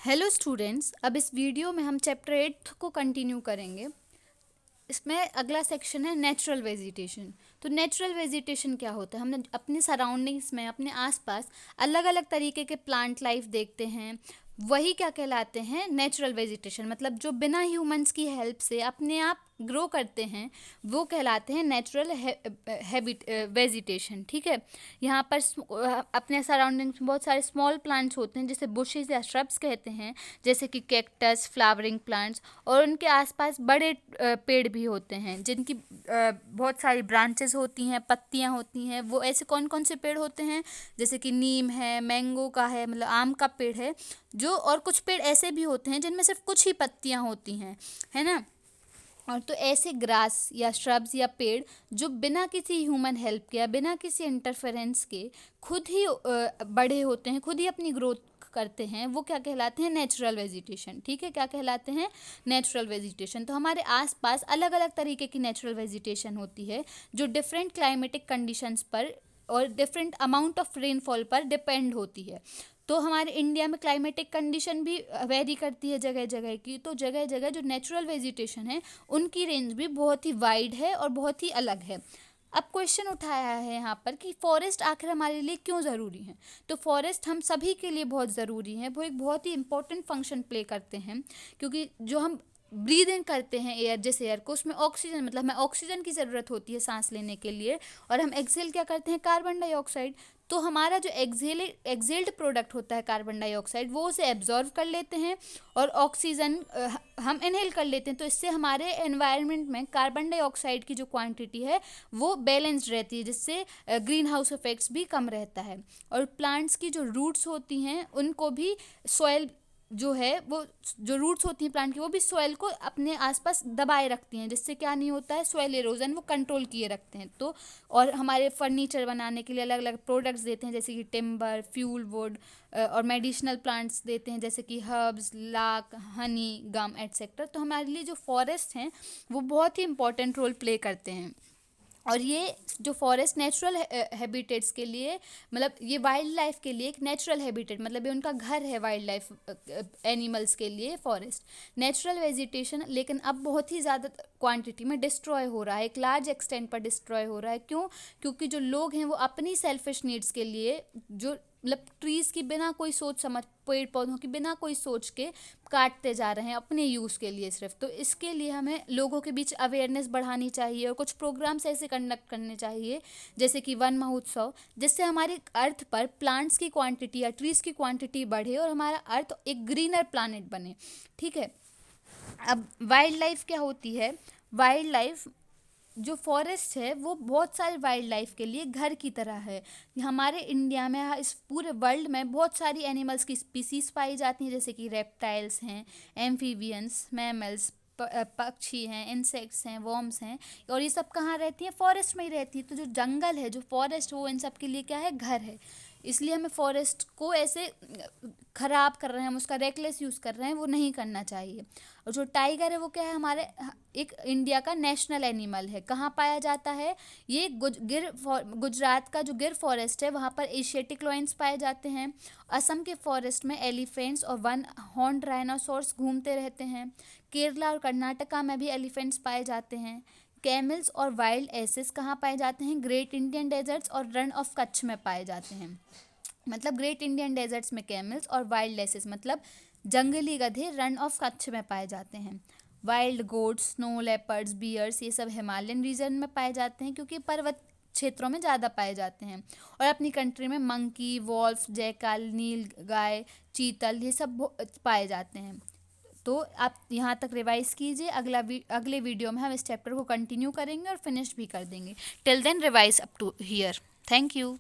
Hello students, अब इस video में हम चैप्टर 8 को कंटिन्यू करेंगे। इसमें अगला सेक्शन है नेचुरल वेजिटेशन। तो नेचुरल वेजिटेशन क्या होता है? हमने अपने सराउंडिंग्स में, अपने आसपास अलग अलग तरीके के प्लांट लाइफ देखते हैं, वही क्या कहलाते हैं? Natural vegetation. मतलब जो बिना ह्यूमंस की हेल्प से अपने आप ग्रो करते हैं, वो कहलाते हैं नेचुरल वेजिटेशन। ठीक है, यहाँ पर अपने सराउंडिंग्स में बहुत सारे स्मॉल प्लांट्स होते हैं, जैसे बुशेस या श्रब्स कहते हैं, जैसे कि कैक्टस, फ्लावरिंग प्लांट्स, और उनके आसपास बड़े पेड़ भी होते हैं जिनकी बहुत सारी ब्रांचेस होती हैं, पत्तियां होती हैं। वो ऐसे कौन कौन से पेड़ होते हैं? जैसे कि नीम है, मैंगो का है, मतलब आम का पेड़ है जो, और कुछ पेड़ ऐसे भी होते हैं जिनमें सिर्फ कुछ ही पत्तियां होती हैं, है ना। और तो ऐसे ग्रास या श्रब्स या पेड़ जो बिना किसी ह्यूमन हेल्प के या बिना किसी इंटरफेरेंस के खुद ही बड़े होते हैं, खुद ही अपनी ग्रोथ करते हैं, वो क्या कहलाते हैं? Natural vegetation. ठीक है, क्या कहलाते हैं? Natural vegetation. तो हमारे आसपास अलग अलग तरीके की नेचुरल वेजिटेशन होती है जो डिफरेंट क्लाइमेटिक कंडीशंस पर और डिफरेंट अमाउंट ऑफ रेनफॉल पर डिपेंड होती है। तो हमारे इंडिया में क्लाइमेटिक कंडीशन भी वेरी करती है जगह जगह की। तो जगह जगह जो नेचुरल वेजिटेशन है उनकी रेंज भी बहुत ही वाइड है और बहुत ही अलग है। अब क्वेश्चन उठाया है यहाँ पर कि फॉरेस्ट आखिर हमारे लिए क्यों ज़रूरी है? तो फॉरेस्ट हम सभी के लिए बहुत ज़रूरी है, वो एक बहुत ही इंपॉर्टेंट फंक्शन प्ले करते हैं, क्योंकि जो हम ब्रीद इन करते हैं एयर, जिस एयर को, उसमें ऑक्सीजन, मतलब हमें ऑक्सीजन की ज़रूरत होती है सांस लेने के लिए, और हम एक्सेल क्या करते हैं? Carbon dioxide. तो हमारा जो एक्सेल्ड प्रोडक्ट होता है कार्बन डाइऑक्साइड, वो उसे एब्जॉर्व कर लेते हैं और ऑक्सीजन हम इनहेल कर लेते हैं। तो इससे हमारे एनवायरनमेंट में कार्बन डाइऑक्साइड की जो क्वांटिटी है वो बैलेंस्ड रहती है, जिससे ग्रीन हाउस इफेक्ट्स भी कम रहता है। और प्लांट्स की जो रूट्स होती हैं उनको भी सॉइल जो है, वो जो रूट्स होती हैं प्लांट की, वो भी सॉइल को अपने आसपास दबाए रखती हैं, जिससे क्या नहीं होता है? सॉइल इरोजन वो कंट्रोल किए रखते हैं। तो और हमारे फर्नीचर बनाने के लिए अलग अलग प्रोडक्ट्स देते हैं, जैसे कि टिम्बर, फ्यूल वुड, और मेडिसिनल प्लांट्स देते हैं, जैसे कि हर्ब्स, लाख, हनी, गम एटसेट्रा। तो हमारे लिए जो फॉरेस्ट हैं वो बहुत ही इंपॉर्टेंट रोल प्ले करते हैं। और ये जो फॉरेस्ट नेचुरल हैबिटेट्स के लिए, मतलब ये वाइल्ड लाइफ के लिए एक नेचुरल हैबिटेट, मतलब ये उनका घर है वाइल्ड लाइफ एनिमल्स के लिए फॉरेस्ट। नेचुरल वेजिटेशन लेकिन अब बहुत ही ज़्यादा क्वांटिटी में डिस्ट्रॉय हो रहा है, एक लार्ज एक्सटेंट पर डिस्ट्रॉय हो रहा है। क्यों? क्योंकि जो लोग हैं वो अपनी सेल्फिश नीड्स के लिए, जो मतलब ट्रीज़ की बिना कोई सोच समझ, पेड़ पौधों की बिना कोई सोच के काटते जा रहे हैं अपने यूज़ के लिए सिर्फ। तो इसके लिए हमें लोगों के बीच अवेयरनेस बढ़ानी चाहिए और कुछ प्रोग्राम्स ऐसे कंडक्ट करने चाहिए, जैसे कि वन महोत्सव, जिससे हमारे अर्थ पर प्लांट्स की क्वांटिटी या ट्रीज़ की क्वांटिटी बढ़े और हमारा अर्थ एक ग्रीनर प्लानट बने। ठीक है, अब वाइल्ड लाइफ क्या होती है? वाइल्ड लाइफ, जो फॉरेस्ट है वो बहुत सारे वाइल्ड लाइफ के लिए घर की तरह है। हमारे इंडिया में, इस पूरे वर्ल्ड में बहुत सारी एनिमल्स की स्पीसीज पाई जाती हैं, जैसे कि रेप्टाइल्स हैं, एम्फीबियंस, मैमल्स, पक्षी हैं, इंसेक्ट्स हैं, वर्म्स हैं। और ये सब कहाँ रहती हैं? फॉरेस्ट में ही रहती है। तो जो जंगल है, जो फॉरेस्ट, वो इन सब के लिए क्या है? घर है। इसलिए हमें फॉरेस्ट को ऐसे ख़राब कर रहे हैं, हम उसका रेकलेस यूज़ कर रहे हैं, वो नहीं करना चाहिए। और जो टाइगर है वो क्या है? हमारे एक इंडिया का नेशनल एनिमल है। कहाँ पाया जाता है? ये गुजरात का जो गिर फॉरेस्ट है वहाँ पर एशियाटिक लॉयंस पाए जाते हैं। असम के फॉरेस्ट में एलिफेंट्स और वन हॉर्न राइनोसोर्स घूमते रहते हैं। केरला और कर्नाटका में भी एलिफेंट्स पाए जाते हैं। कैमल्स और वाइल्ड एसेस कहाँ पाए जाते हैं? ग्रेट इंडियन डेजर्ट्स और रन ऑफ कच्छ में पाए जाते हैं। मतलब ग्रेट इंडियन डेजर्ट्स में कैमल्स और वाइल्ड एसेस मतलब जंगली गधे रन ऑफ कच्छ में पाए जाते हैं। Wild goats, snow leopards, bears, ये सब हिमालयन रीजन में पाए जाते हैं, क्योंकि पर्वत क्षेत्रों में ज़्यादा पाए जाते हैं। और अपनी कंट्री में मंकी, वॉल्फ, जैकाल, नील गाय, चीतल, ये सब पाए जाते हैं। तो आप यहाँ तक रिवाइज कीजिए। अगले वीडियो में हम इस चैप्टर को कंटिन्यू करेंगे और फिनिश भी कर देंगे। Till then revise up to here. Thank you.